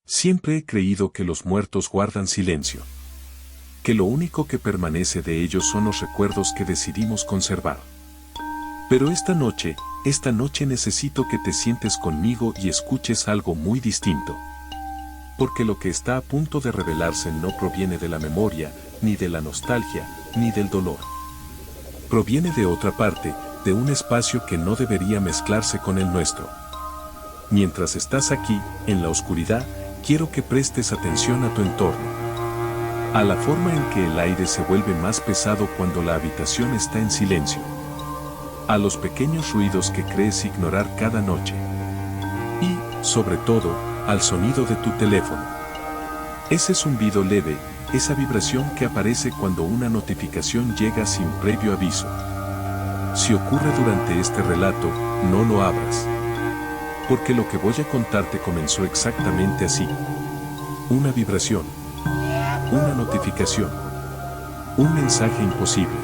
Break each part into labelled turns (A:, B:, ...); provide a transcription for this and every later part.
A: Siempre he creído que los muertos guardan silencio. Que lo único que permanece de ellos son los recuerdos que decidimos conservar. Pero esta noche necesito que te sientes conmigo y escuches algo muy distinto. Porque lo que está a punto de revelarse no proviene de la memoria, ni de la nostalgia, ni del dolor. Proviene de otra parte, de un espacio que no debería mezclarse con el nuestro. Mientras estás aquí, en la oscuridad, quiero que prestes atención a tu entorno. A la forma en que el aire se vuelve más pesado cuando la habitación está en silencio. A los pequeños ruidos que crees ignorar cada noche. Y, sobre todo, al sonido de tu teléfono. Ese zumbido leve, esa vibración que aparece cuando una notificación llega sin previo aviso. Si ocurre durante este relato, no lo abras. Porque lo que voy a contarte comenzó exactamente así. Una vibración. Una notificación. Un mensaje imposible.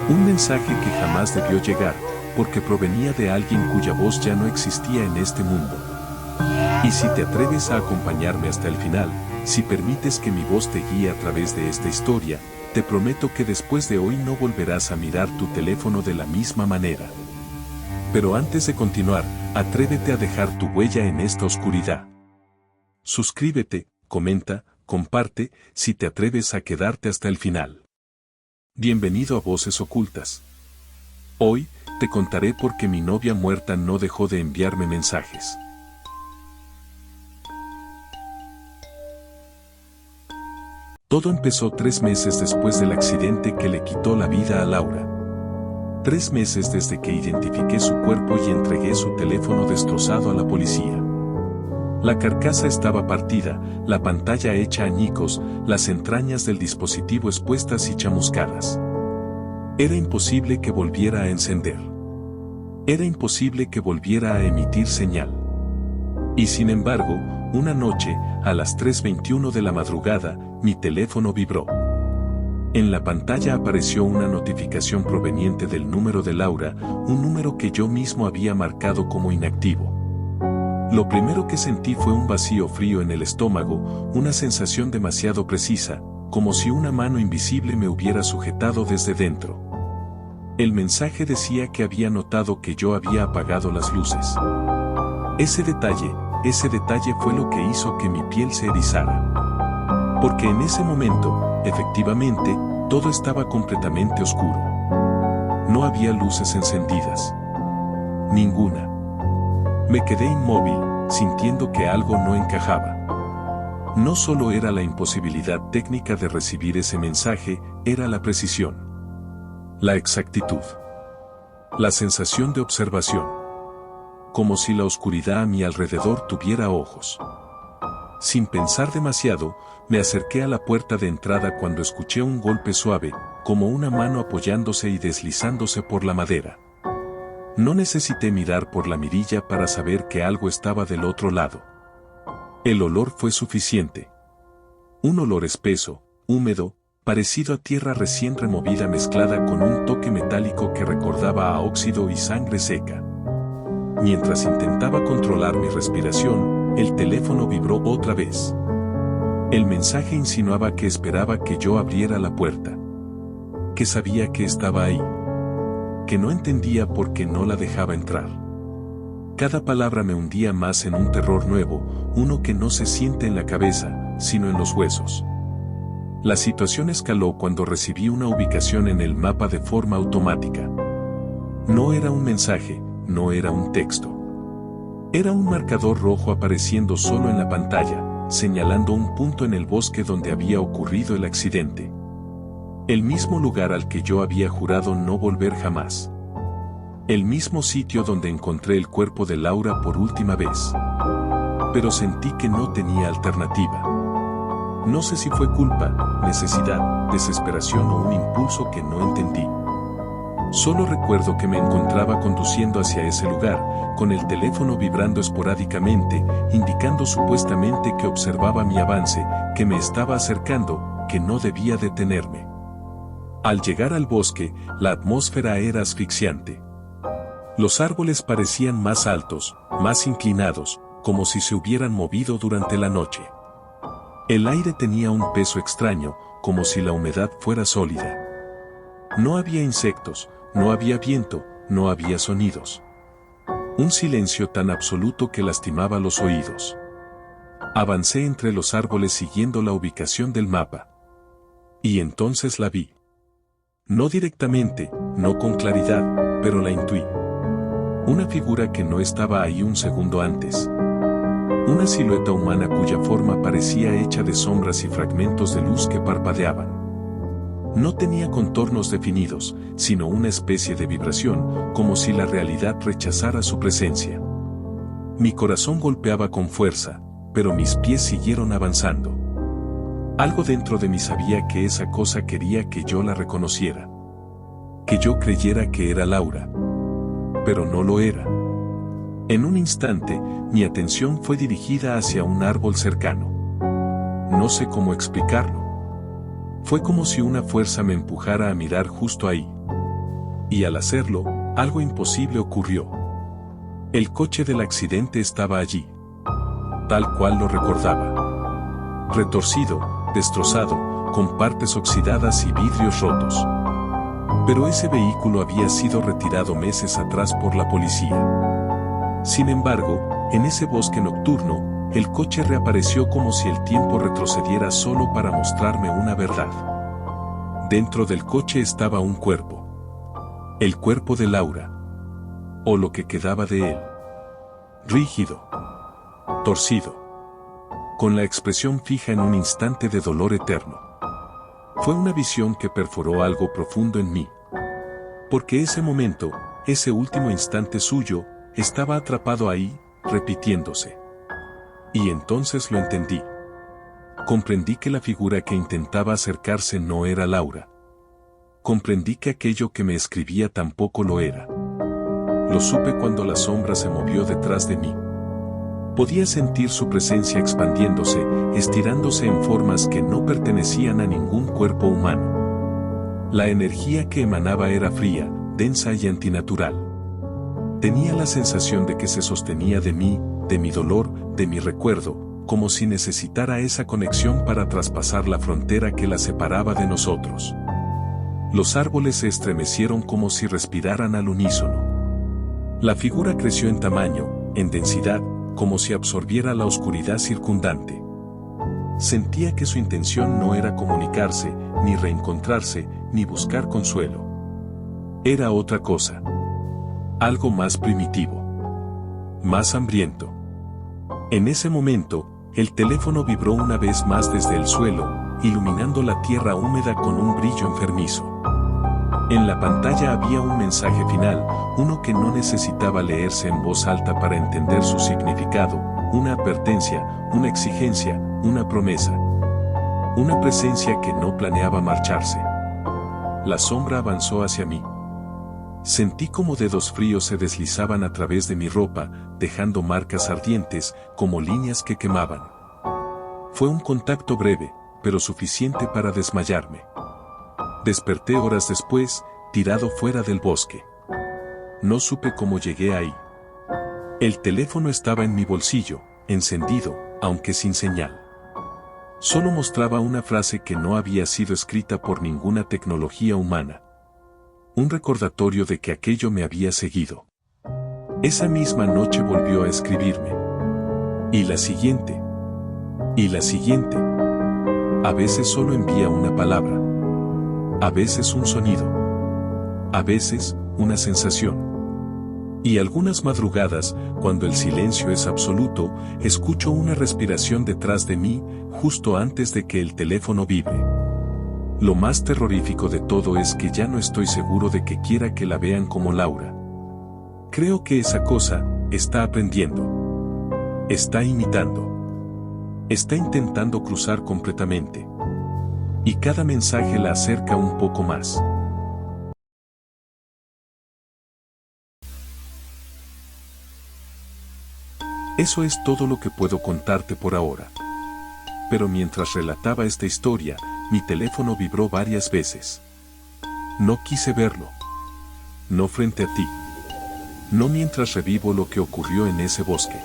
A: Un mensaje que jamás debió llegar, porque provenía de alguien cuya voz ya no existía en este mundo. Y si te atreves a acompañarme hasta el final, si permites que mi voz te guíe a través de esta historia, te prometo que después de hoy no volverás a mirar tu teléfono de la misma manera. Pero antes de continuar, atrévete a dejar tu huella en esta oscuridad. Suscríbete, comenta, comparte, si te atreves a quedarte hasta el final. Bienvenido a Voces Ocultas. Hoy, te contaré por qué mi novia muerta no dejó de enviarme mensajes. Todo empezó 3 meses después del accidente que le quitó la vida a Laura. 3 meses desde que identifiqué su cuerpo y entregué su teléfono destrozado a la policía. La carcasa estaba partida, la pantalla hecha añicos, las entrañas del dispositivo expuestas y chamuscadas. Era imposible que volviera a encender. Era imposible que volviera a emitir señal. Y sin embargo, una noche, a las 3:21 de la madrugada, mi teléfono vibró. En la pantalla apareció una notificación proveniente del número de Laura, un número que yo mismo había marcado como inactivo. Lo primero que sentí fue un vacío frío en el estómago, una sensación demasiado precisa, como si una mano invisible me hubiera sujetado desde dentro. El mensaje decía que había notado que yo había apagado las luces. Ese detalle fue lo que hizo que mi piel se erizara. Porque en ese momento, efectivamente, todo estaba completamente oscuro. No había luces encendidas. Ninguna. Me quedé inmóvil, sintiendo que algo no encajaba. No solo era la imposibilidad técnica de recibir ese mensaje, era la precisión. La exactitud. La sensación de observación. Como si la oscuridad a mi alrededor tuviera ojos. Sin pensar demasiado, me acerqué a la puerta de entrada cuando escuché un golpe suave, como una mano apoyándose y deslizándose por la madera. No necesité mirar por la mirilla para saber que algo estaba del otro lado. El olor fue suficiente. Un olor espeso, húmedo, parecido a tierra recién removida mezclada con un toque metálico que recordaba a óxido y sangre seca. Mientras intentaba controlar mi respiración, el teléfono vibró otra vez. El mensaje insinuaba que esperaba que yo abriera la puerta. Que sabía que estaba ahí. Que no entendía por qué no la dejaba entrar. Cada palabra me hundía más en un terror nuevo, uno que no se siente en la cabeza, sino en los huesos. La situación escaló cuando recibí una ubicación en el mapa de forma automática. No era un mensaje, no era un texto. Era un marcador rojo apareciendo solo en la pantalla, señalando un punto en el bosque donde había ocurrido el accidente. El mismo lugar al que yo había jurado no volver jamás. El mismo sitio donde encontré el cuerpo de Laura por última vez. Pero sentí que no tenía alternativa. No sé si fue culpa, necesidad, desesperación o un impulso que no entendí. Solo recuerdo que me encontraba conduciendo hacia ese lugar, con el teléfono vibrando esporádicamente, indicando supuestamente que observaba mi avance, que me estaba acercando, que no debía detenerme. Al llegar al bosque, la atmósfera era asfixiante. Los árboles parecían más altos, más inclinados, como si se hubieran movido durante la noche. El aire tenía un peso extraño, como si la humedad fuera sólida. No había insectos, no había viento, no había sonidos. Un silencio tan absoluto que lastimaba los oídos. Avancé entre los árboles siguiendo la ubicación del mapa. Y entonces la vi. No directamente, no con claridad, pero la intuí. Una figura que no estaba ahí un segundo antes. Una silueta humana cuya forma parecía hecha de sombras y fragmentos de luz que parpadeaban. No tenía contornos definidos, sino una especie de vibración, como si la realidad rechazara su presencia. Mi corazón golpeaba con fuerza, pero mis pies siguieron avanzando. Algo dentro de mí sabía que esa cosa quería que yo la reconociera. Que yo creyera que era Laura. Pero no lo era. En un instante, mi atención fue dirigida hacia un árbol cercano. No sé cómo explicarlo. Fue como si una fuerza me empujara a mirar justo ahí. Y al hacerlo, algo imposible ocurrió. El coche del accidente estaba allí. Tal cual lo recordaba. Retorcido, destrozado, con partes oxidadas y vidrios rotos. Pero ese vehículo había sido retirado meses atrás por la policía. Sin embargo, en ese bosque nocturno, el coche reapareció como si el tiempo retrocediera solo para mostrarme una verdad. Dentro del coche estaba un cuerpo. El cuerpo de Laura. O lo que quedaba de él. Rígido. Torcido. Con la expresión fija en un instante de dolor eterno. Fue una visión que perforó algo profundo en mí. Porque ese momento, ese último instante suyo, estaba atrapado ahí, repitiéndose. Y entonces lo entendí. Comprendí que la figura que intentaba acercarse no era Laura. Comprendí que aquello que me escribía tampoco lo era. Lo supe cuando la sombra se movió detrás de mí. Podía sentir su presencia expandiéndose, estirándose en formas que no pertenecían a ningún cuerpo humano. La energía que emanaba era fría, densa y antinatural. Tenía la sensación de que se sostenía de mí, de mi dolor, de mi recuerdo, como si necesitara esa conexión para traspasar la frontera que la separaba de nosotros. Los árboles se estremecieron como si respiraran al unísono. La figura creció en tamaño, en densidad, como si absorbiera la oscuridad circundante. Sentía que su intención no era comunicarse, ni reencontrarse, ni buscar consuelo. Era otra cosa. Algo más primitivo. Más hambriento. En ese momento, el teléfono vibró una vez más desde el suelo, iluminando la tierra húmeda con un brillo enfermizo. En la pantalla había un mensaje final, uno que no necesitaba leerse en voz alta para entender su significado, una advertencia, una exigencia, una promesa. Una presencia que no planeaba marcharse. La sombra avanzó hacia mí. Sentí como dedos fríos se deslizaban a través de mi ropa, dejando marcas ardientes, como líneas que quemaban. Fue un contacto breve, pero suficiente para desmayarme. Desperté horas después, tirado fuera del bosque. No supe cómo llegué ahí. El teléfono estaba en mi bolsillo, encendido, aunque sin señal. Solo mostraba una frase que no había sido escrita por ninguna tecnología humana. Un recordatorio de que aquello me había seguido. Esa misma noche volvió a escribirme. Y la siguiente. Y la siguiente. A veces solo envía una palabra. A veces un sonido. A veces, una sensación. Y algunas madrugadas, cuando el silencio es absoluto, escucho una respiración detrás de mí, justo antes de que el teléfono vibre. Lo más terrorífico de todo es que ya no estoy seguro de que quiera que la vean como Laura. Creo que esa cosa está aprendiendo. Está imitando. Está intentando cruzar completamente. Y cada mensaje la acerca un poco más. Eso es todo lo que puedo contarte por ahora. Pero mientras relataba esta historia, mi teléfono vibró varias veces. No quise verlo. No frente a ti. No mientras revivo lo que ocurrió en ese bosque.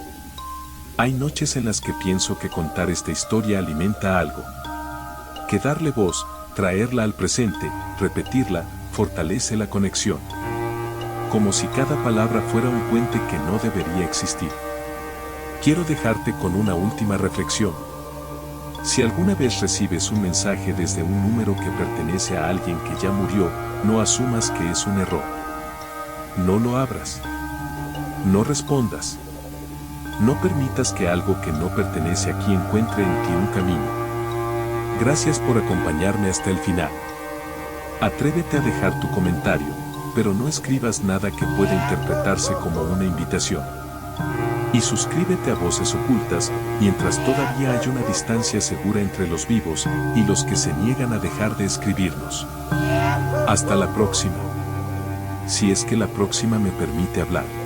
A: Hay noches en las que pienso que contar esta historia alimenta algo. Que darle voz, traerla al presente, repetirla, fortalece la conexión. Como si cada palabra fuera un puente que no debería existir. Quiero dejarte con una última reflexión. Si alguna vez recibes un mensaje desde un número que pertenece a alguien que ya murió, no asumas que es un error. No lo abras. No respondas. No permitas que algo que no pertenece aquí encuentre en ti un camino. Gracias por acompañarme hasta el final. Atrévete a dejar tu comentario, pero no escribas nada que pueda interpretarse como una invitación. Y suscríbete a Voces Ocultas, mientras todavía hay una distancia segura entre los vivos y los que se niegan a dejar de escribirnos. Hasta la próxima. Si es que la próxima me permite hablar.